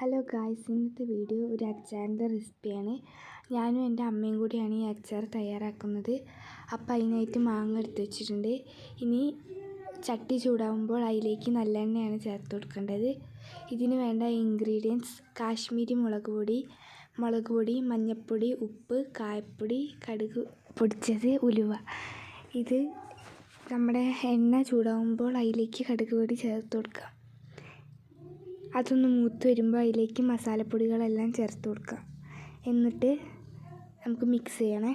Hello guys, ഇന്നത്തെ video ഒരു അച്ചാറിൻ്റെ റെസിപ്പിയാണ്. ഞാനും എൻ്റെ അമ്മയും കൂടിയാണ് ഈ അച്ചാർ തയ്യാറാക്കുന്നത്. അപ്പോൾ അതിനായിട്ട് മാങ്ങ എടുത്ത് വെച്ചിട്ടുണ്ട്. ഇനി ചട്ടി ചൂടാകുമ്പോൾ അതിലേക്ക് നല്ലെണ്ണയാണ് ചേർത്ത് കൊടുക്കേണ്ടത്. ഇതിന് വേണ്ട ഇൻഗ്രീഡിയൻസ്: കാശ്മീരി മുളക് പൊടി, മഞ്ഞൾപ്പൊടി, ഉപ്പ്, കായപ്പൊടി, കടുക് പൊടിച്ചത്, ഉലുവ. ഇത് നമ്മുടെ എണ്ണ ചൂടാകുമ്പോൾ അതിലേക്ക് കടുക് പൊടി ചേർത്ത് കൊടുക്കാം. അതൊന്ന് മൂത്ത് വരുമ്പോൾ അതിലേക്ക് മസാലപ്പൊടികളെല്ലാം ചേർത്ത് കൊടുക്കാം. എന്നിട്ട് നമുക്ക് മിക്സ് ചെയ്യണേ.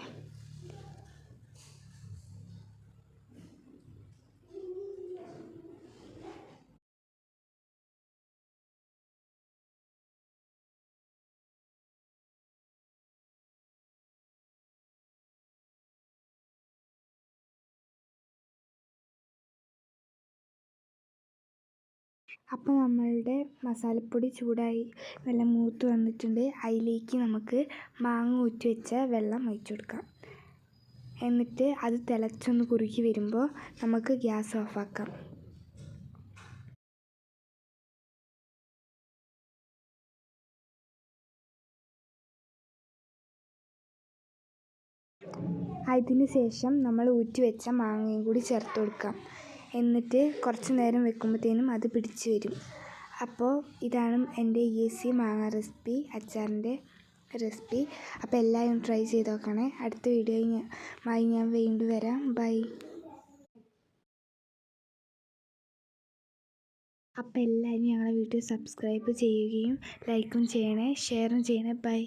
അപ്പോൾ നമ്മളുടെ മസാലപ്പൊടി ചൂടായി നല്ല മൂത്ത് വന്നിട്ടുണ്ട്. അതിലേക്ക് നമുക്ക് മാങ്ങ ഊറ്റി വെച്ച വെള്ളം ഒഴിച്ചു കൊടുക്കാം. എന്നിട്ട് അത് തിളച്ചൊന്ന് കുറുകി വരുമ്പോൾ നമുക്ക് ഗ്യാസ് ഓഫാക്കാം. അതിന് ശേഷം നമ്മൾ ഊറ്റി വെച്ച മാങ്ങയും കൂടി ചേർത്ത് കൊടുക്കാം. എന്നിട്ട് കുറച്ച് നേരം വെക്കുമ്പോഴത്തേനും അത് പിടിച്ച് വരും. അപ്പോൾ ഇതാണ് എൻ്റെ ഈസി മാങ്ങ റെസിപ്പി, അച്ചാറിൻ്റെ റെസിപ്പി. അപ്പോൾ എല്ലാവരും ട്രൈ ചെയ്ത് നോക്കണേ. അടുത്ത വീഡിയോയുമായി ഞാൻ വീണ്ടും വരാം. ബൈ. അപ്പോൾ എല്ലാവരും ഞങ്ങളുടെ വീഡിയോ സബ്സ്ക്രൈബ് ചെയ്യുകയും ലൈക്കും ചെയ്യണേ, ഷെയറും ചെയ്യണേ. ബൈ.